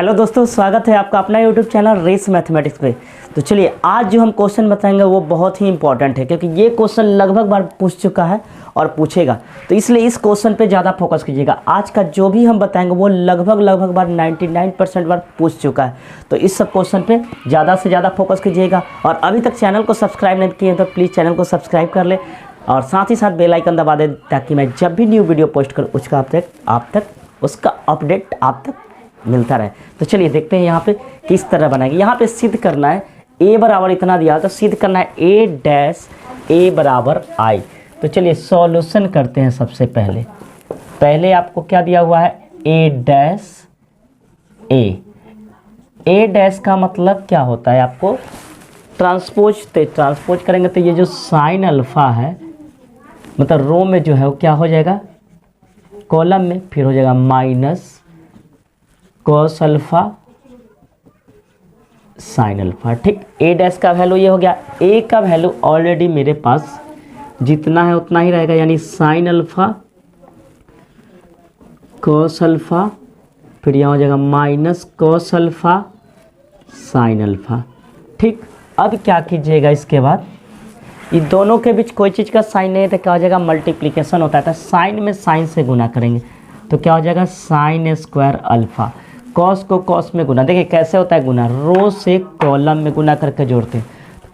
Hello दोस्तों, स्वागत है आपका अपना यूट्यूब चैनल रेस मैथमेटिक्स पे। तो चलिए आज जो हम क्वेश्चन बताएंगे वो बहुत ही इंपॉर्टेंट है, क्योंकि ये क्वेश्चन लगभग बार पूछ चुका है और पूछेगा, तो इसलिए इस क्वेश्चन पे ज़्यादा फोकस कीजिएगा। आज का जो भी हम बताएंगे वो लगभग बार 99% बार पूछ चुका है, तो इस सब क्वेश्चन पे ज़्यादा से ज़्यादा फोकस कीजिएगा। और अभी तक चैनल को सब्सक्राइब नहीं किए तो प्लीज़ चैनल को सब्सक्राइब कर ले और साथ ही साथ बेल आइकन दबा दें, ताकि मैं जब भी न्यू वीडियो पोस्ट करूँ उसका अपडेट आप तक मिलता रहे। तो चलिए देखते हैं यहाँ पे किस तरह बनाएंगे। यहाँ पे सिद्ध करना है a बराबर इतना दिया, तो सिद्ध करना है a डैश a बराबर i। तो चलिए सॉल्यूशन करते हैं। सबसे पहले आपको क्या दिया हुआ है, a डैश a डैश का मतलब क्या होता है, आपको ट्रांसपोज करेंगे तो ये जो साइन अल्फा है, मतलब रो में जो है वो क्या हो जाएगा, कॉलम में फिर हो जाएगा minus cos alpha sine alpha. ठीक, ए डैश का वैल्यू ये हो गया। ए का वैल्यू ऑलरेडी मेरे पास जितना है उतना ही रहेगा, यानी साइन अल्फा कॉस अल्फा, फिर यहाँ हो जाएगा minus cos alpha sine alpha. ठीक, अब क्या कीजिएगा, इसके बाद इन दोनों के बीच कोई चीज़ का साइन नहीं है तो क्या हो जाएगा, मल्टीप्लिकेशन होता है, तो साइन में साइन से गुना करेंगे तो क्या हो जाएगा, साइन स्क्वायर अल्फा। कॉस को कॉस में गुना, देखिए कैसे होता है गुना, रो से कॉलम में गुना करके जोड़ते हैं।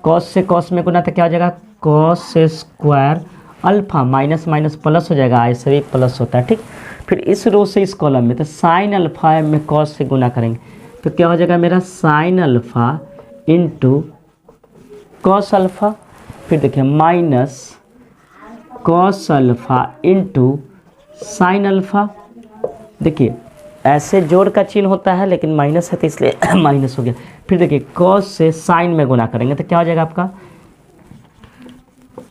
कॉस से कॉस में गुना तो क्या हो जाएगा, cos square alpha, minus minus plus हो जाएगा, ऐसे भी प्लस होता है। ठीक, फिर इस रो से इस कॉलम में तो साइन अल्फा में कॉस से गुना करेंगे तो क्या हो जाएगा मेरा, sine alpha into cos alpha, फिर देखिए minus cos alpha into sine alpha. देखिए ऐसे जोड़ का चिन्ह होता है, लेकिन माइनस है तो इसलिए माइनस हो गया। फिर देखिए कॉस से साइन में गुना करेंगे तो क्या हो जाएगा आपका,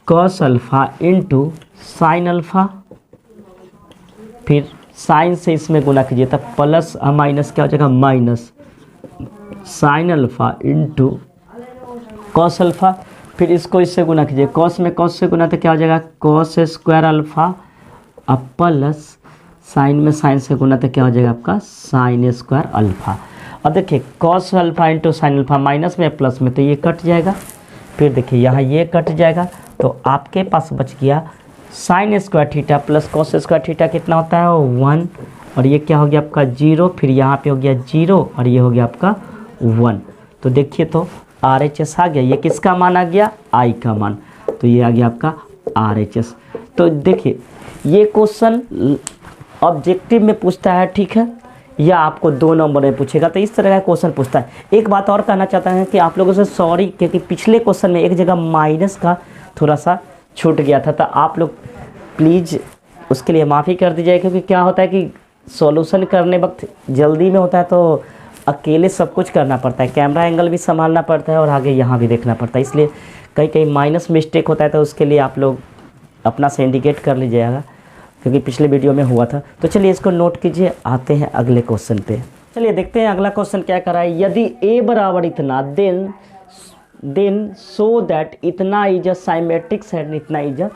cos alpha into sine alpha, फिर साइन से इसमें गुना कीजिए तब प्लस माइनस क्या हो जाएगा, minus sine alpha into cos alpha, फिर इसको इससे गुना कीजिए, कॉस में कॉस से गुना तो क्या हो जाएगा, कॉस स्क्वायर अल्फा अब प्लस साइन में साइन से गुना तो क्या हो जाएगा आपका, साइन स्क्वायर अल्फा। अब देखिए cos alpha into sine alpha, minus में प्लस में तो ये कट जाएगा, फिर देखिए यहाँ ये कट जाएगा, तो आपके पास बच गया sine square theta plus cos square theta कितना होता है, 1, और ये क्या हो गया आपका 0, फिर यहाँ पे हो गया 0 और ये हो गया आपका 1। तो देखिए तो RHS आ गया, ये किसका मान आ गया, I का मान, तो ये आ गया आपका RHS। तो देखिए ये क्वेश्चन ऑब्जेक्टिव में पूछता है, ठीक है, या आपको 2 नंबर में पूछेगा, तो इस तरह का क्वेश्चन पूछता है। एक बात और कहना चाहता है कि आप लोगों से सॉरी, क्योंकि पिछले क्वेश्चन में एक जगह माइनस का थोड़ा सा छूट गया था, तो आप लोग प्लीज़ उसके लिए माफ़ी कर दीजिए, क्योंकि क्या होता है कि सॉल्यूशन करने वक्त जल्दी में होता है तो अकेले सब कुछ करना पड़ता है, कैमरा एंगल भी संभालना पड़ता है और आगे यहाँ भी देखना पड़ता है, इसलिए कहीं माइनस मिस्टेक होता है, तो उसके लिए आप लोग अपना से इंडिकेट कर लीजिएगा, क्योंकि पिछले वीडियो में हुआ था। तो चलिए इसको नोट कीजिए, आते हैं अगले क्वेश्चन पे। चलिए देखते हैं अगला क्वेश्चन क्या कर रहा है। यदि a बराबर इतना देन सो दैट इतना इज अ साइमेट्रिक्स है, इतना इज अ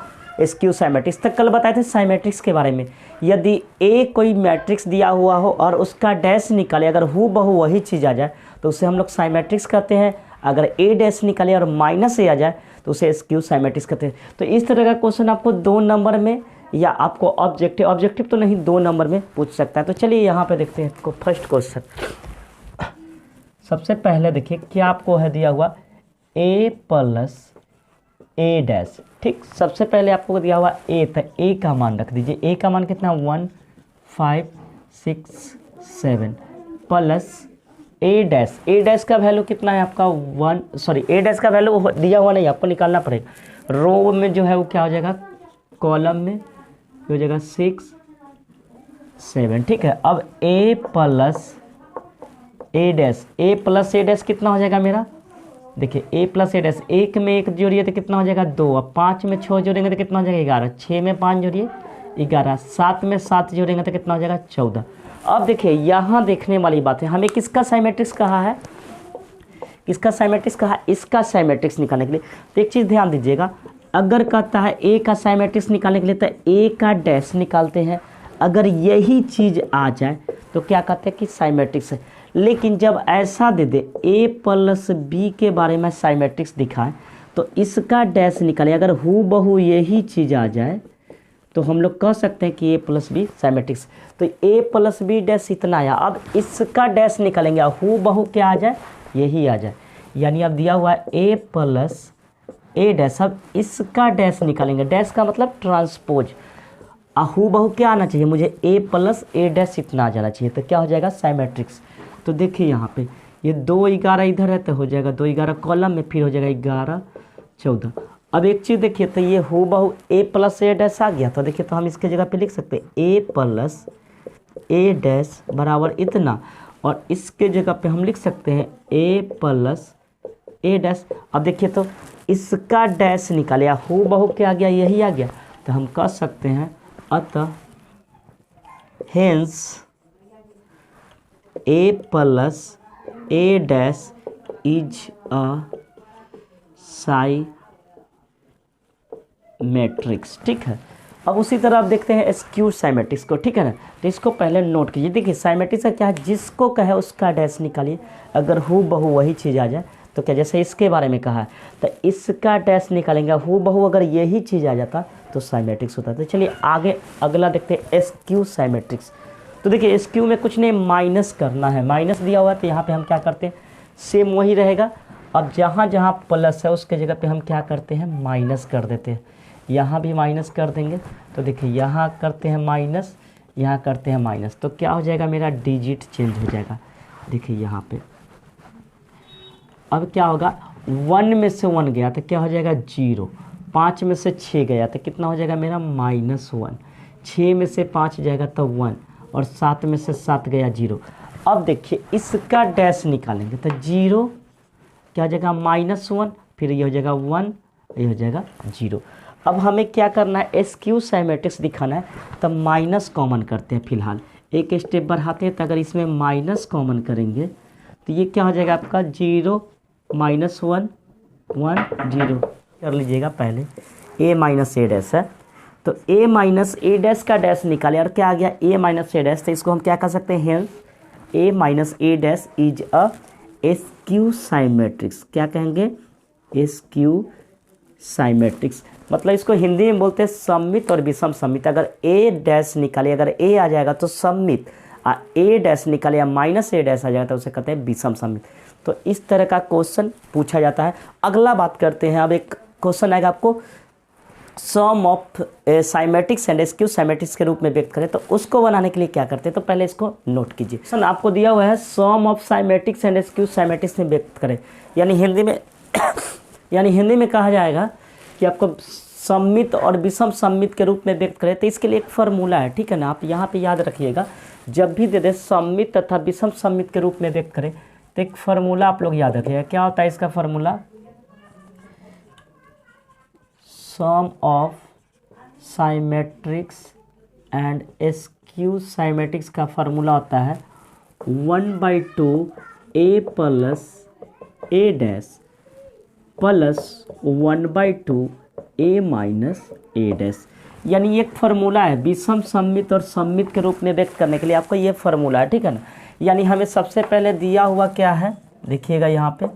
स्क्यू साइमेट्रिक्स। तक कल बताए थे साइमेट्रिक्स के बारे में। यदि a कोई मैट्रिक्स दिया हुआ हो और उसका डैश निकाले, अगर हूबहू वही चीज़ आ जाए तो उसे हम लोग साइमेट्रिक्स कहते हैं। अगर a डैश निकाले और माइनस a आ जाए तो उसे स्क्यू साइमेट्रिक्स कहते हैं। तो इस तरह का क्वेश्चन आपको 2 नंबर में या आपको ऑब्जेक्टिव तो नहीं 2 नंबर में पूछ सकता है। तो चलिए यहाँ पे देखते हैं इसको। फर्स्ट क्वेश्चन, सबसे पहले देखिए क्या आपको है दिया हुआ, a प्लस a डैश। ठीक, सबसे पहले आपको दिया हुआ a, तो a का मान रख दीजिए। a का मान कितना, 1 5 6 7 प्लस a डैश का वैल्यू कितना है आपका, a डैश का वैल्यू दिया हुआ नहीं, आपको निकालना पड़ेगा। रो में जो है वो क्या हो जाएगा, कॉलम में हो जाएगा 6 7। ठीक है, अब a प्लस a डैश कितना हो जाएगा मेरा, देखिए a प्लस a डैश, 1 में 1 जोड़िए तो कितना हो जाएगा 2, अब 5 में 6 जोड़ेंगे तो कितना हो जाएगा 11, 6 में 5 जोड़िए 11, 7 में 7 जोड़ेंगे तो कितना हो जाएगा 14। अब देखिए यहाँ देखने वाली बात है, हमें किसका साइमेट्रिक्स कहा है, इसका साइमेट्रिक्स निकालने के लिए। तो एक चीज़ ध्यान दीजिएगा, अगर कहता है a का साइमेट्रिक्स निकालने के लिए तो a का डैश निकालते हैं, अगर यही चीज़ आ जाए तो क्या कहते हैं कि साइमेट्रिक्स है। लेकिन जब ऐसा दे दे a प्लस बी के बारे में साइमेट्रिक्स दिखाए तो इसका डैश निकाले, अगर हु बहू यही चीज़ आ जाए तो हम लोग कह सकते हैं कि a प्लस बी साइमेट्रिक्स। तो a प्लस बी डैश इतना आया, अब इसका डैश निकालेंगे, हु बहू क्या आ जाए, यही आ जाए। यानी अब दिया हुआ है a प्लस ए डैश, अब इसका डैश निकालेंगे, डैश का मतलब ट्रांसपोज, हु बहू क्या आना चाहिए मुझे, a प्लस ए डैश इतना आ जाना चाहिए, तो क्या हो जाएगा साइमेट्रिक्स। तो देखिए यहाँ पे ये 2 11 इधर है तो हो जाएगा 2 11 कॉलम में, फिर हो जाएगा 11 14। अब एक चीज़ देखिए, तो ये हु बहू a प्लस ए डैश आ गया, तो देखिए तो हम इसके जगह पे लिख सकते हैं a प्लस ए डैश बराबर इतना, और इसके जगह पे हम लिख सकते हैं a प्लस ए डैश। अब देखिए तो इसका डैश निकाले, हु बहू क्या आ गया, यही आ गया, तो हम कह सकते हैं अतः hence a plus A dash is a symmetric. ठीक है, अब उसी तरह आप देखते हैं स्क्यू साइमेट्रिक्स को, ठीक है ना। तो इसको पहले नोट कीजिए। देखिए साइमेट्रिक्स का क्या है, जिसको कहे उसका डैश निकालिए, अगर हु बहू वही चीज़ आ जाए तो क्या, जैसे इसके बारे में कहा है तो इसका डैश निकालेंगे, हु बहू अगर यही चीज़ आ जाता तो साइमेट्रिक्स होता। तो चलिए आगे अगला देखते हैं स्क्यू साइमेट्रिक्स। तो देखिए स्क्यू में कुछ नहीं, माइनस करना है, माइनस दिया हुआ है तो यहाँ पे हम क्या करते हैं, सेम वही रहेगा। अब जहाँ जहाँ प्लस है उसके जगह पे हम क्या करते हैं, माइनस कर देते हैं, यहाँ भी माइनस कर देंगे। तो देखिए यहाँ करते हैं माइनस, यहाँ करते हैं माइनस, तो क्या हो जाएगा, मेरा डिजिट चेंज हो जाएगा। देखिए यहाँ पे अब क्या होगा, 1 में से 1 गया तो क्या हो जाएगा 0, 5 में से 6 गया तो कितना हो जाएगा मेरा -1, 6 में से 5 जाएगा तो 1, और 7 में से 7 गया 0। अब देखिए इसका डैश निकालेंगे तो 0 क्या हो जाएगा -1, फिर ये हो जाएगा 1, ये हो जाएगा 0। अब हमें क्या करना है, स्क्यू साइमेट्रिक्स दिखाना है, तब माइनस कॉमन करते हैं। फिलहाल एक स्टेप बढ़ाते हैं, तो अगर इसमें माइनस कॉमन करेंगे तो ये क्या हो जाएगा आपका 0 -1 1 0 कर लीजिएगा। पहले a माइनस ए डैश है तो a माइनस ए डैश का डैश निकाले, और क्या आ गया a माइनस ए डैश, तो इसको हम क्या कर सकते हैं, a minus A dash is a skew symmetrics. क्या कहेंगे, स्क्यू साइमेट्रिक्स, मतलब इसको हिंदी में बोलते हैं सममित और विषम सममित। अगर a डैश निकाले, अगर a आ जाएगा तो सममित, a डैश निकाले या माइनस ए डैश आ जाएगा तो उसे कहते हैं विषम सममित। तो इस तरह का क्वेश्चन पूछा जाता है। अगला बात करते हैं, अब एक क्वेश्चन आएगा आपको, सम ऑफ साइमेट्रिक्स एंड स्क्यू साइमेट्रिक्स के रूप में व्यक्त करें, तो उसको बनाने के लिए क्या करते हैं, तो पहले इसको नोट कीजिए। क्वेश्चन आपको दिया हुआ है, सम ऑफ साइमेट्रिक्स एंड स्क्यू साइमेट्रिक्स में व्यक्त करें, यानी हिंदी में कहा जाएगा कि आपको सममित और विषम सममित के रूप में व्यक्त करें, तो इसके लिए एक फार्मूला है, ठीक है ना। आप यहाँ पे याद रखिएगा, जब भी दे दे सममित तथा विषम सममित के रूप में व्यक्त करें तो एक फार्मूला आप लोग याद रखिएगा। क्या होता है इसका formula, sum of symmetrics and skew symmetrics का फार्मूला होता है 1/2 a plus A dash plus 1/2 a minus A dash. यानी एक फार्मूला है विषम सममित और सममित के रूप में व्यक्त करने के लिए, आपको ये फार्मूला है, ठीक है ना। यानी हमें सबसे पहले दिया हुआ क्या है, देखिएगा यहाँ पे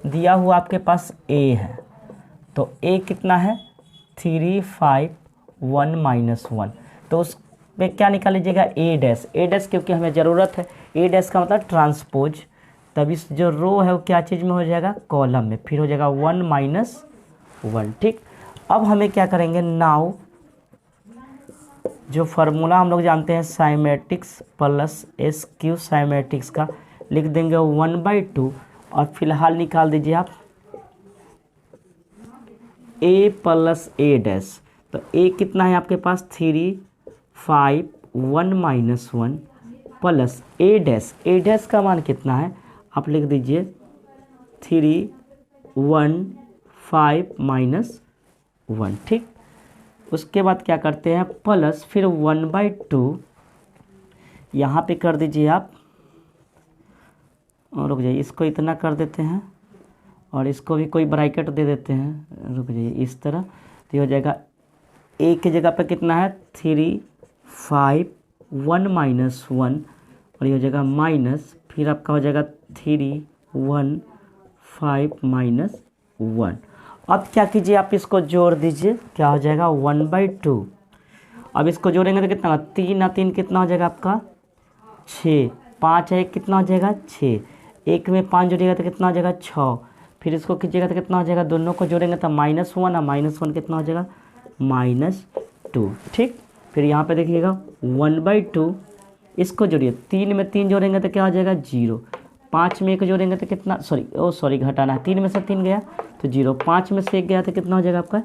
दिया हुआ आपके पास a है, तो a कितना है 3 5 1 -1, तो उस पे क्या निकाल लीजिएगा a डैश, क्योंकि हमें ज़रूरत है, a डैश का मतलब ट्रांसपोज, तब इस जो रो है वो क्या चीज़ में हो जाएगा, कॉलम में, फिर हो जाएगा 1 -1, ठीक। अब हमें क्या करेंगे, नाउ जो फार्मूला हम लोग जानते हैं साइमेट्रिक्स प्लस स्क्यू साइमेट्रिक्स का, लिख देंगे 1/2, और फिलहाल निकाल दीजिए आप a प्लस ए डैश, तो a कितना है आपके पास 3 5 1 -1 प्लस ए डैश का मान कितना है, आप लिख दीजिए 3 1 5 -1, ठीक। उसके बाद क्या करते हैं, प्लस फिर 1/2 यहाँ पे कर दीजिए आप, और रुक जाइए, इसको इतना कर देते हैं और इसको भी कोई ब्रैकेट दे देते हैं, रुक जाइए, इस तरह, तो ये हो जाएगा a की जगह पे कितना है 3 5 1 -1, और ये हो जाएगा माइनस फिर आपका हो जाएगा 3 1 5 माइनस 1। अब क्या कीजिए, आप इसको जोड़ दीजिए, क्या हो जाएगा 1/2। अब इसको जोड़ेंगे तो कितना, 3 और 3 कितना हो जाएगा आपका 6, 5 है कितना हो जाएगा 6, 1 में 5 जोड़िएगा तो कितना हो जाएगा 6, फिर इसको कीजिएगा तो कितना हो जाएगा, दोनों को जोड़ेंगे तो -1 और -1 कितना हो जाएगा -2। ठीक, फिर यहाँ पे देखिएगा 1/2, इसको जोड़िए, 3 में 3 जोड़ेंगे तो क्या हो जाएगा 0, 5 में 1 जोड़ेंगे तो कितना, सॉरी घटाना है, 3 में से 3 गया तो 0, 5 में से 1 गया तो कितना हो जाएगा आपका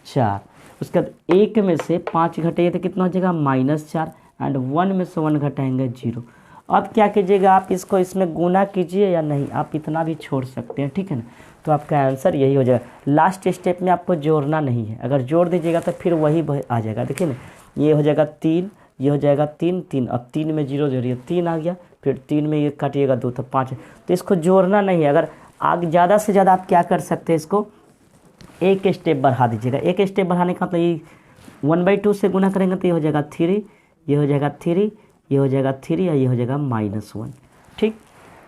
4, उसके बाद 1 में से 5 घटेगा तो कितना हो जाएगा -4 एंड 1 में से 1 घटाएंगे 0। अब क्या कीजिएगा, आप इसको इसमें गुना कीजिए या नहीं, आप इतना भी छोड़ सकते हैं, ठीक है ना। तो आपका आंसर यही हो जाएगा। लास्ट स्टेप में आपको जोड़ना नहीं है, अगर जोड़ दीजिएगा तो फिर वही आ जाएगा। देखिए ना, ये हो जाएगा 3, ये हो जाएगा 3 3, अब 3 में 0 जोड़िए 3 आ गया, फिर 3 में ये काटिएगा 2 तो 5 है। तो इसको जोड़ना नहीं है। अगर आगे ज़्यादा से ज़्यादा आप क्या कर सकते हैं, इसको एक स्टेप बढ़ा दीजिएगा। एक स्टेप बढ़ाने का मतलब ये 1/2 से गुना करेंगे तो ये हो जाएगा 3, ये हो जाएगा 3, ये हो जाएगा 3 और ये हो जाएगा -1। ठीक,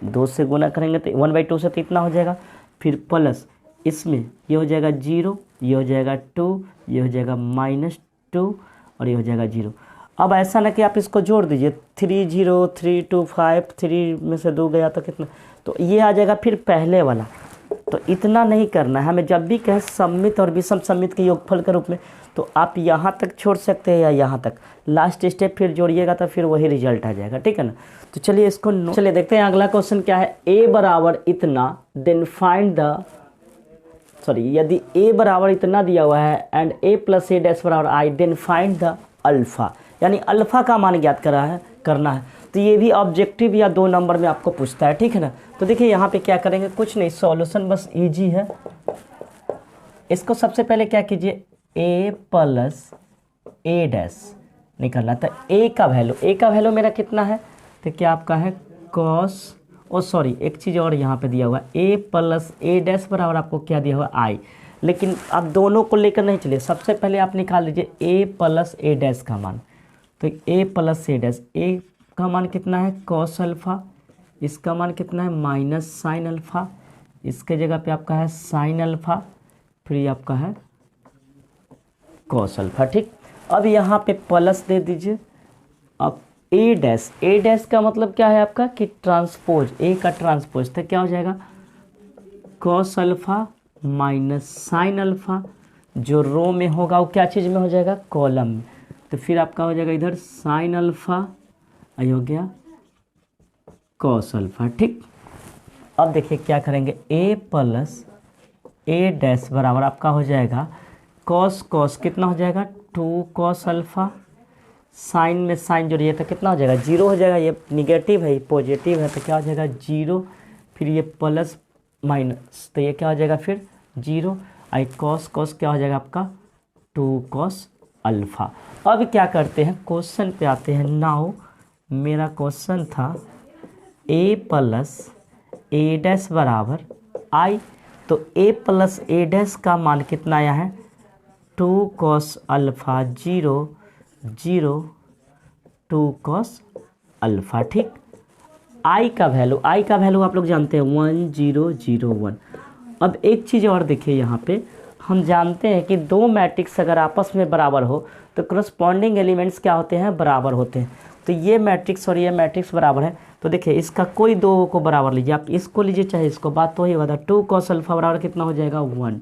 2 से गुना करेंगे तो 1/2 से तो इतना हो जाएगा, फिर प्लस इसमें ये हो जाएगा 0, ये हो जाएगा 2, ये हो जाएगा -2 और ये हो जाएगा 0। अब ऐसा ना कि आप इसको जोड़ दीजिए, 3 0 3 2 5, 3 में से 2 गया तो कितना, तो ये आ जाएगा फिर पहले वाला। तो इतना नहीं करना है हमें। जब भी कहें सम्मित और विषम सम्मित के योगफल के रूप में, तो आप यहाँ तक छोड़ सकते हैं या यहाँ तक, लास्ट स्टेप फिर जोड़िएगा तो फिर वही रिजल्ट आ जाएगा, ठीक है ना। तो चलिए इसको चलिए देखते हैं अगला क्वेश्चन क्या है। a बराबर इतना देन फाइंड द यदि a बराबर इतना दिया हुआ है एंड a + a' बराबर i then find the alpha, यानी अल्फ़ा का मान ज्ञात करना है। तो ये भी ऑब्जेक्टिव या 2 नंबर में आपको पूछता है, ठीक है ना। तो देखिए यहाँ पे क्या करेंगे, कुछ नहीं, सॉल्यूशन बस इजी है। इसको सबसे पहले क्या कीजिए, a + a' निकलना। तो a का वैल्यू मेरा कितना है, तो क्या आपका है एक चीज़ और यहाँ पे दिया हुआ है, a + a' बराबर आपको क्या दिया हुआ i। लेकिन आप दोनों को लेकर नहीं चलिए, सबसे पहले आप निकाल लीजिए a + a' का मान। तो a + a', a का मान कितना है cos अल्फ़ा, इसका मान कितना है -sin अल्फ़ा, इसके जगह पे आपका है sin अल्फ़ा, फिर ये आपका है cos अल्फ़ा। ठीक, अब यहाँ पे प्लस दे दीजिए। अब a' का मतलब क्या है आपका कि ट्रांसपोज, a का ट्रांसपोज, तो क्या हो जाएगा cos अल्फ़ा -sin अल्फ़ा, जो रो में होगा वो क्या चीज़ में हो जाएगा, कॉलम में। तो फिर आपका हो जाएगा इधर sin अल्फ़ा, आई हो गया cos अल्फ़ा। ठीक, अब देखिए क्या करेंगे, a + a' बराबर आपका हो जाएगा cos कितना हो जाएगा 2 cos अल्फ़ा, साइन में साइन जोड़िए तो कितना हो जाएगा 0 हो जाएगा, ये निगेटिव है ये पॉजिटिव है तो क्या हो जाएगा 0, फिर ये प्लस माइनस तो ये क्या हो जाएगा फिर 0, आई cos क्या हो जाएगा आपका 2 cos अल्फ़ा। अब क्या करते हैं, क्वेश्चन पे आते हैं। नाउ मेरा क्वेश्चन था a + a' बराबर i, तो a + a' का मान कितना आया है 2 cos अल्फ़ा 0 0 2 cos अल्फ़ा। ठीक, i का वैल्यू आप लोग जानते हैं 1 0 0 1। अब एक चीज़ और देखिए, यहाँ पे हम जानते हैं कि 2 मैट्रिक्स अगर आपस में बराबर हो तो करस्पॉन्डिंग एलिमेंट्स क्या होते हैं, बराबर होते हैं। तो ये मैट्रिक्स और ये मैट्रिक्स बराबर है, तो देखिए इसका कोई 2 को बराबर लीजिए, आप इसको लीजिए चाहे इसको, बात तो वही होगा। 2 cos अल्फ़ा बराबर कितना हो जाएगा 1,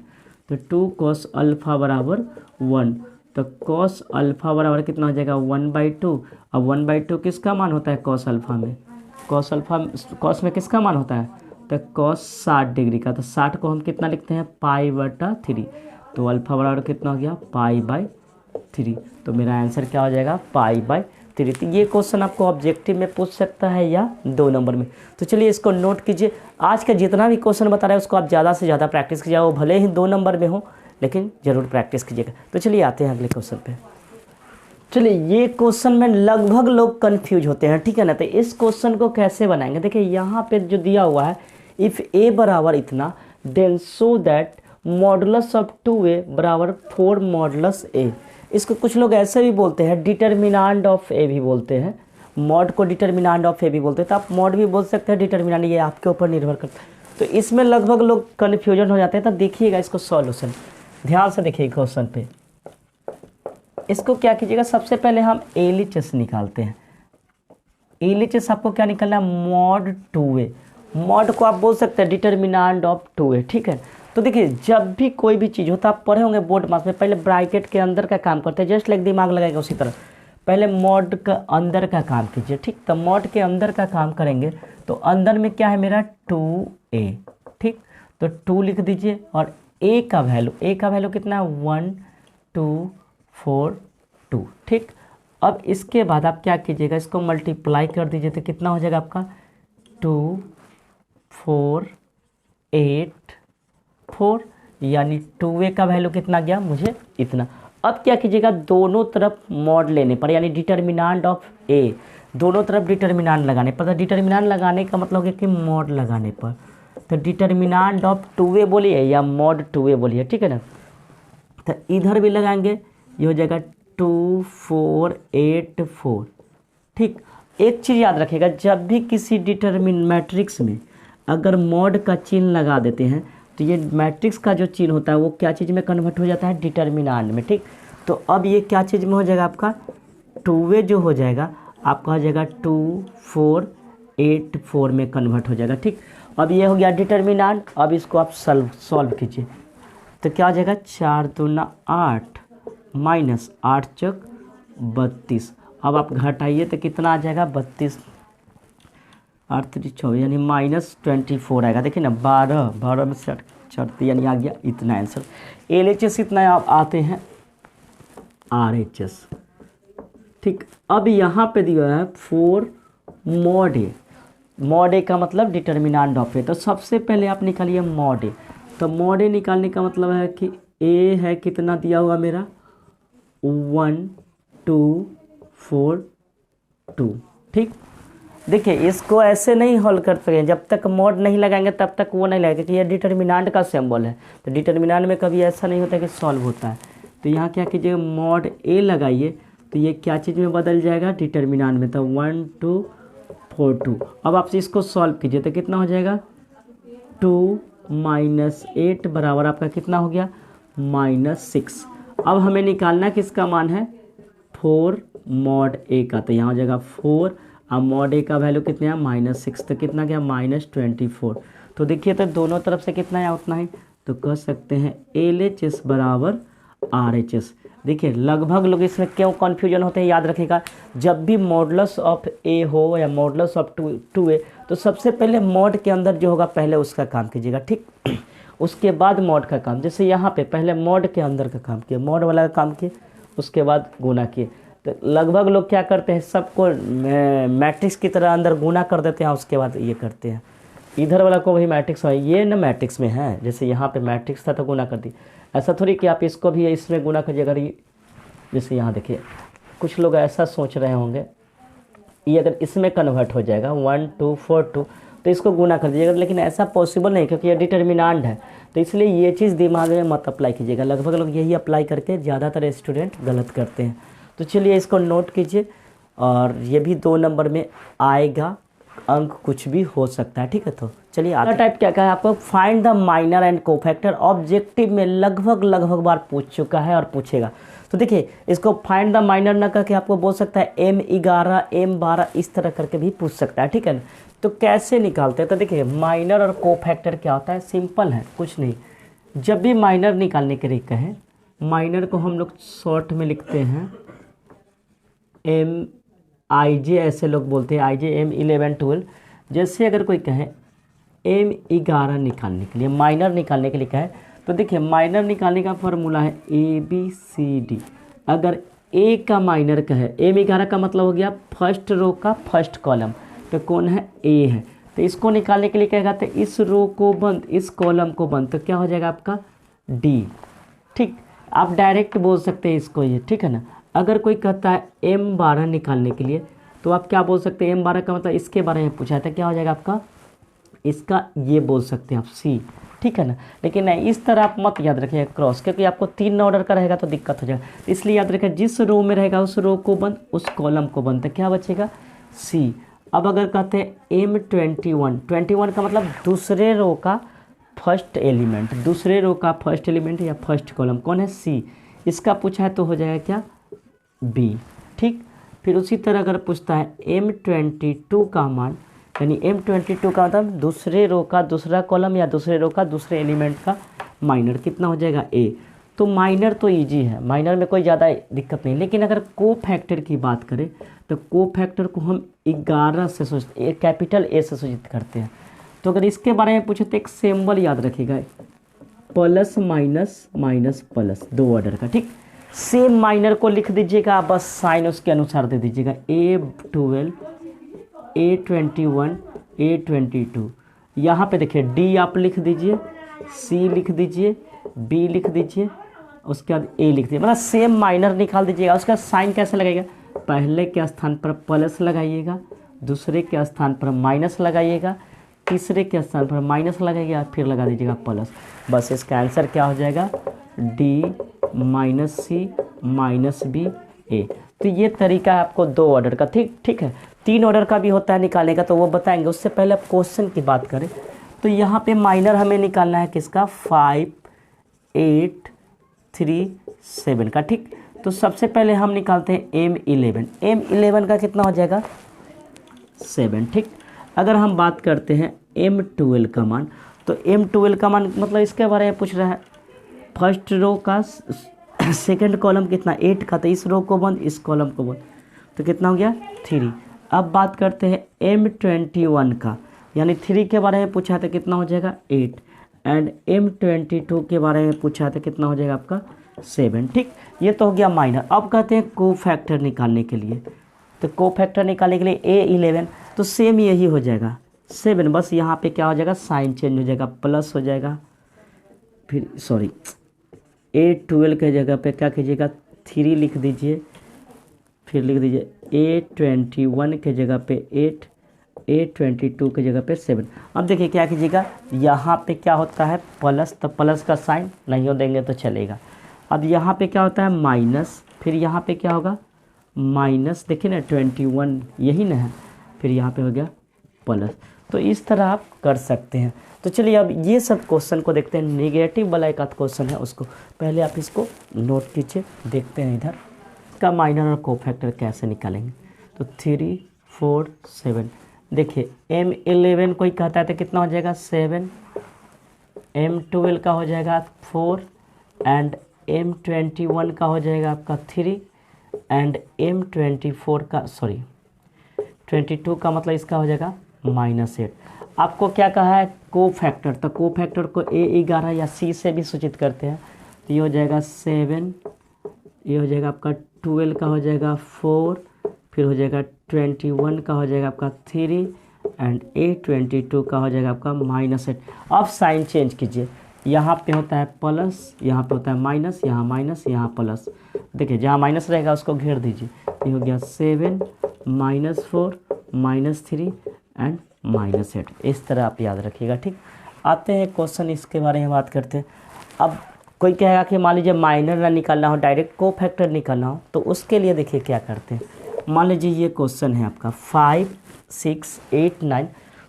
तो 2 cos अल्फ़ा बराबर 1, तो cos अल्फ़ा बराबर कितना हो जाएगा 1/2। अब 1/2 किसका मान होता है cos अल्फ़ा में, cos में किसका मान होता है, तो cos 60 डिग्री का, तो 60 को हम कितना लिखते हैं π/3, तो अल्फ़ा बराबर कितना हो गया π/3, तो मेरा आंसर क्या हो जाएगा π/3। तो ये क्वेश्चन आपको ऑब्जेक्टिव में पूछ सकता है या 2 नंबर में। तो चलिए इसको नोट कीजिए। आज का जितना भी क्वेश्चन बता रहा है उसको आप ज़्यादा से ज़्यादा प्रैक्टिस कीजिए, वो भले ही 2 नंबर में हो लेकिन ज़रूर प्रैक्टिस कीजिएगा। तो चलिए आते हैं अगले क्वेश्चन पे। चलिए ये क्वेश्चन में लगभग लोग कंफ्यूज होते हैं, ठीक है ना। तो इस क्वेश्चन को कैसे बनाएंगे, देखिए यहाँ पे जो दिया हुआ है, इफ़ a बराबर इतना then so that modulus of 2a बराबर 4 मॉडुलस a। इसको कुछ लोग ऐसे भी बोलते हैं, डिटर्मिनांट ऑफ a भी बोलते हैं, मॉड को डिटर्मिनेंट ऑफ ए भी बोलते हैं, तो आप मॉड भी बोल सकते हैं, डिटर्मिनेंट, ये आपके ऊपर निर्भर करता है। तो इसमें लगभग लोग कन्फ्यूजन हो जाते हैं। तो देखिएगा इसको सॉल्यूशन, ध्यान से देखिए क्वेश्चन पे। इसको क्या कीजिएगा, सबसे पहले हम एलएचएस निकालते हैं। एलएचएस आपको क्या निकालना है, मॉड 2a। मॉड को आप बोल सकते हैं डिटर्मिनेंट ऑफ 2a, ठीक है। तो देखिए जब भी कोई भी चीज़ होता है, आप पढ़े होंगे बोर्ड मास में, पहले ब्रैकेट के अंदर का काम करते हैं, जस्ट लाइक दिमाग लगाएगा उसी तरह। पहले मॉड का अंदर का काम कीजिए, ठीक। तो मॉड के अंदर का काम करेंगे तो अंदर में क्या है मेरा 2a, ठीक। तो 2 लिख दीजिए और a का वैल्यू कितना है 1 2 4 2, ठीक। अब इसके बाद आप क्या कीजिएगा, इसको मल्टीप्लाई कर दीजिए तो कितना हो जाएगा आपका 2 4 8 4, यानी 2a का वैल्यू कितना गया मुझे इतना। अब क्या कीजिएगा, दोनों तरफ मॉड लेने पर, यानी डिटर्मिनेंट ऑफ a, दोनों तरफ डिटर्मिनेंट लगाने पर। तो डिटर्मिनेंट लगाने का मतलब हो गया कि मॉड लगाने पर। तो डिटर्मिनेंट ऑफ 2a बोलिए या मॉड 2a बोलिए, ठीक है ना। तो इधर भी लगाएंगे, ये हो जाएगा 2 4 8 4, ठीक। एक चीज़ याद रखिएगा, जब भी किसी डिटर्मिन मैट्रिक्स में अगर मॉड का चिन्ह लगा देते हैं तो ये मैट्रिक्स का जो चिन्ह होता है वो क्या चीज़ में कन्वर्ट हो जाता है, डिटर्मिनेंट में, ठीक। तो अब ये क्या चीज़ में हो जाएगा आपका 2a जो हो जाएगा आपका हो जाएगा 2 4 8 4 में कन्वर्ट हो जाएगा, ठीक। अब ये हो गया डिटर्मिनेंट। अब इसको आप सॉल्व कीजिए तो क्या हो जाएगा 4 दूना 8 माइनस 8 चौक 32। अब आप घटाइए तो कितना आ जाएगा 32 8 3 24, यानी -24 आएगा। देखिए ना 12 में से 8 यानी आ गया इतना आंसर। एलएचएस इतना आप आते हैं आरएचएस, ठीक। अब यहाँ पे दिया है 4 मॉड ए। मॉड ए का मतलब डिटर्मिनेंट ऑफ ए। तो सबसे पहले आप निकालिए मॉड ए। तो मॉड ए निकालने का मतलब है कि ए है कितना दिया हुआ मेरा 1 2 4 2, ठीक। देखिए इसको ऐसे नहीं हल कर सकें, जब तक मॉड नहीं लगाएंगे तब तक वो नहीं लगेगा, क्योंकि ये डिटर्मिनेंट का सिंबल है। तो डिटर्मिनेंट में कभी ऐसा नहीं होता कि सॉल्व होता है। तो यहाँ क्या कीजिएगा, मॉड ए लगाइए तो ये क्या चीज़ में बदल जाएगा, डिटर्मिनेंट में। तो 1 2 4 2। अब आप इसको सॉल्व कीजिए तो कितना हो जाएगा 2 - 8 बराबर आपका कितना हो गया -6। अब हमें निकालना किसका मान है 4 मॉड ए का। तो यहाँ हो जाएगा 4, अब मॉड ए का वैल्यू कितना है -6, तो कितना गया -24। तो देखिए तो दोनों तरफ से कितना है उतना ही। तो कह सकते हैं एलएचएस बराबर आरएचएस। देखिए लगभग लोग इसमें क्यों कन्फ्यूजन होते हैं, याद रखिएगा जब भी मॉडुलस ऑफ ए हो या मॉडुलस ऑफ 2a तो सबसे पहले मॉड के अंदर जो होगा पहले उसका काम कीजिएगा, ठीक। उसके बाद मॉड का काम, जैसे यहाँ पे पहले मॉड के अंदर का काम किए, मॉड वाला का काम किए, उसके बाद गुना किए। तो लगभग लोग क्या करते हैं, सबको मैट्रिक्स की तरह अंदर गुना कर देते हैं, उसके बाद ये करते हैं। इधर वाला को भी मैट्रिक्स है, ये ना मैट्रिक्स में है, जैसे यहाँ पे मैट्रिक्स था तो गुना कर दी। ऐसा थोड़ी कि आप इसको भी इसमें गुना करिए। अगर ये जैसे यहाँ देखिए कुछ लोग ऐसा सोच रहे होंगे, ये अगर इसमें कन्वर्ट हो जाएगा 1 2 4 2 तो इसको गुना कर दीजिएगा, लेकिन ऐसा पॉसिबल नहीं क्योंकि ये डिटर्मिनेंट है। तो इसलिए ये चीज़ दिमाग में मत अप्लाई कीजिएगा। लगभग लोग यही अप्लाई करके ज़्यादातर स्टूडेंट गलत करते हैं। तो चलिए इसको नोट कीजिए, और ये भी 2 नंबर में आएगा, अंक कुछ भी हो सकता है, ठीक है। तो चलिए अगला टाइप क्या है आपको, find the minor and cofactor. Objective में लगभग बार पूछ चुका है और पूछेगा। तो देखिए इसको फाइंड द माइनर न करके आपको बोल सकता है M11 M12 इस तरह करके भी पूछ सकता है, ठीक है। तो कैसे निकालते हैं, तो देखिए माइनर और कोफैक्टर क्या होता है, सिंपल है, कुछ नहीं। जब भी माइनर निकालने के लिए कहें, माइनर को हम लोग शॉर्ट में लिखते हैं MIJ, ऐसे लोग बोलते हैं IJ M11 12। जैसे अगर कोई कहे M11 निकालने के लिए, माइनर निकालने के लिए कहे, तो देखिए माइनर निकालने का फॉर्मूला है ABCD। अगर A का माइनर कहे, M11 का मतलब हो गया फर्स्ट रो का फर्स्ट कॉलम, तो कौन है A है। तो इसको निकालने के लिए कहेगा तो इस रो को बंद, इस कॉलम को बंद, तो क्या हो जाएगा आपका D, ठीक। आप डायरेक्ट बोल सकते हैं इसको ये, ठीक है ना। अगर कोई कहता है M12 निकालने के लिए तो आप क्या बोल सकते हैं, M12 का मतलब इसके बारे में पूछा था, क्या हो जाएगा आपका इसका, ये बोल सकते हैं आप C, ठीक है ना। लेकिन नहीं, इस तरह आप मत याद रखिएगा क्रॉस, क्योंकि आपको 3 ऑर्डर का रहेगा तो दिक्कत हो जाएगा। इसलिए याद रखिए जिस रो में रहेगा उस रो को बंद, उस कॉलम को बंद, तो क्या बचेगा सी। अब अगर कहते हैं M21, 21 का मतलब दूसरे रो का फर्स्ट एलिमेंट, दूसरे रो का फर्स्ट एलिमेंट या फर्स्ट कॉलम कौन है, सी। इसका पूछा है तो हो जाएगा क्या, बी। ठीक, फिर उसी तरह अगर पूछता है M22 का मान, यानी M22 का मतलब दूसरे रो का दूसरा कॉलम या दूसरे रो का दूसरे एलिमेंट का माइनर कितना हो जाएगा, ए। तो माइनर तो इजी है, माइनर में कोई ज़्यादा दिक्कत नहीं। लेकिन अगर को फैक्टर की बात करें तो को फैक्टर को हम 11 से सोचते, कैपिटल ए से सूचित करते हैं। तो अगर इसके बारे में पूछे तो एक सिंबल याद रखिएगा, plus minus minus plus, 2 order का। ठीक, सेम माइनर को लिख दीजिएगा, बस साइन उसके अनुसार दे दीजिएगा, A12 A21 A22। यहाँ पे देखिए डी आप लिख दीजिए, सी लिख दीजिए, बी लिख दीजिए, उसके बाद ए लिख दीजिए, मतलब सेम माइनर निकाल दीजिएगा। उसका साइन कैसे लगेगा, पहले के स्थान पर प्लस लगाइएगा, दूसरे के स्थान पर माइनस लगाइएगा, तीसरे के स्थान पर माइनस लगाइएगा, फिर लगा दीजिएगा प्लस। बस इसका आंसर क्या हो जाएगा, डी माइनस सी माइनस बी ए। तो ये तरीका है आपको 2 ऑर्डर का। ठीक है, 3 ऑर्डर का भी होता है निकालने का, तो वो बताएंगे। उससे पहले आप क्वेश्चन की बात करें तो यहाँ पे माइनर हमें निकालना है किसका, 5 8 3 7 का। ठीक, तो सबसे पहले हम निकालते हैं M11। M11 का कितना हो जाएगा, 7। ठीक, अगर हम बात करते हैं M12 का मान, तो M12 का मान मतलब इसके बारे में पूछ रहा है, फर्स्ट रो का सेकंड कॉलम कितना, 8 का, तो इस रो को बंद इस कॉलम को बंद, तो कितना हो गया, 3। अब बात करते हैं M21 का, यानी 3 के बारे में पूछा है तो कितना हो जाएगा, 8। एंड M22 के बारे में पूछा है तो कितना हो जाएगा आपका, 7। ठीक, ये तो हो गया माइनर। अब कहते हैं को फैक्टर निकालने के लिए, तो को फैक्टर निकालने के लिए A11, तो सेम यही हो जाएगा 7, बस यहाँ पे क्या हो जाएगा, साइन चेंज हो जाएगा, प्लस हो जाएगा। फिर सॉरी, A12 के जगह पे क्या कीजिएगा, 3 लिख दीजिए, फिर लिख दीजिए A21 के जगह पे 8, A22 के जगह पे 7। अब देखिए क्या कीजिएगा, यहाँ पे क्या होता है प्लस, तो प्लस का साइन नहीं हो देंगे तो चलेगा। अब यहाँ पे क्या होता है माइनस, फिर यहाँ पे क्या होगा माइनस, देखिए ना 21 यही ना है, फिर यहाँ पे हो गया प्लस। तो इस तरह आप कर सकते हैं। तो चलिए अब ये सब क्वेश्चन को देखते हैं। नेगेटिव वाला एक आध क्वेश्चन है, उसको पहले आप इसको नोट कीजिए, देखते हैं इधर का माइनर और कोफैक्टर कैसे निकालेंगे। तो 3 4 7, देखिए M11 कोई कहता है तो कितना हो जाएगा, 7, M12 का हो जाएगा 4, एंड M21 का हो जाएगा आपका 3, एंड M24 का 22 का मतलब इसका हो जाएगा -8। आपको क्या कहा है, को फैक्टर, तो को फैक्टर को A11 या C से भी सूचित करते हैं। तो ये हो जाएगा 7, ये हो जाएगा आपका 12 का हो जाएगा 4, फिर हो जाएगा 21 का हो जाएगा आपका 3, एंड A22 का हो जाएगा आपका -8। अब साइन चेंज कीजिए, यहाँ पे होता है प्लस, यहाँ पे होता है माइनस, यहाँ माइनस, यहाँ प्लस। देखिए जहाँ माइनस रहेगा उसको घेर दीजिए। ये हो गया 7 -4 -3 एंड -8। इस तरह आप याद रखिएगा। ठीक, आते हैं क्वेश्चन, इसके बारे में बात करते हैं। अब कोई कहेगा कि मान लीजिए माइनर ना निकालना हो, डायरेक्ट को फैक्टर निकालना हो, तो उसके लिए देखिए क्या करते हैं। मान लीजिए ये क्वेश्चन है आपका 5 6 8 9,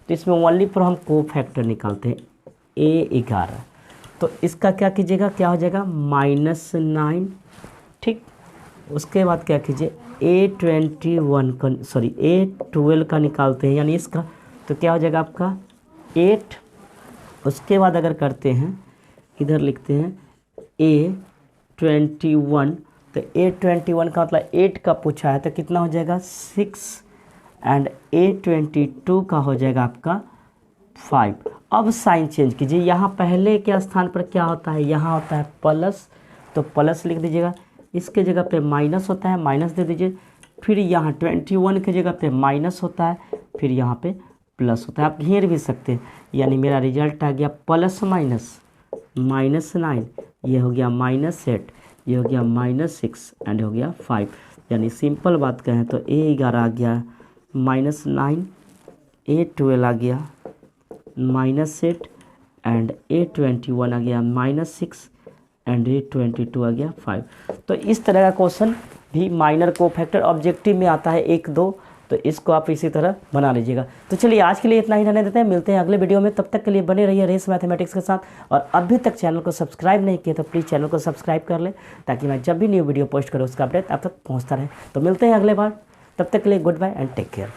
तो इसमें ओनली पर हम को फैक्टर निकालते हैं A11। तो इसका क्या कीजिएगा, क्या हो जाएगा -9। ठीक, उसके बाद क्या कीजिए A12 का निकालते हैं, यानी इसका, तो क्या हो जाएगा आपका 8। उसके बाद अगर करते हैं, इधर लिखते हैं A21, तो A21 का मतलब 8 का पूछा है तो कितना हो जाएगा 6, एंड A22 का हो जाएगा आपका 5। अब साइन चेंज कीजिए, यहाँ पहले के स्थान पर क्या होता है, यहाँ होता है प्लस, तो प्लस लिख दीजिएगा, इसके जगह पे माइनस होता है, माइनस दे दीजिए, फिर यहाँ 21 के जगह पे माइनस होता है, फिर यहाँ पे प्लस होता है। आप घेर भी सकते हैं, यानी मेरा रिजल्ट आ गया प्लस माइनस -9, ये हो गया -8, ये हो गया -6 एंड हो गया 5। यानी सिंपल बात कहें तो A11 आ गया -9, A12 आ गया -8, एंड A21 आ गया -6, एंड A22 आ गया 5। तो इस तरह का क्वेश्चन भी माइनर को फैक्टर ऑब्जेक्टिव में आता है 1 2, तो इसको आप इसी तरह बना लीजिएगा। तो चलिए आज के लिए इतना ही रहने देते हैं, मिलते हैं अगले वीडियो में। तब तक के लिए बने रहिए रेस मैथमेटिक्स के साथ। और अभी तक चैनल को सब्सक्राइब नहीं किए तो प्लीज़ चैनल को सब्सक्राइब कर लें, ताकि मैं जब भी न्यू वीडियो पोस्ट करूँ उसका अपडेट आप तक पहुँचता रहे। तो मिलते हैं अगले बार, तब तक के लिए goodbye and take care.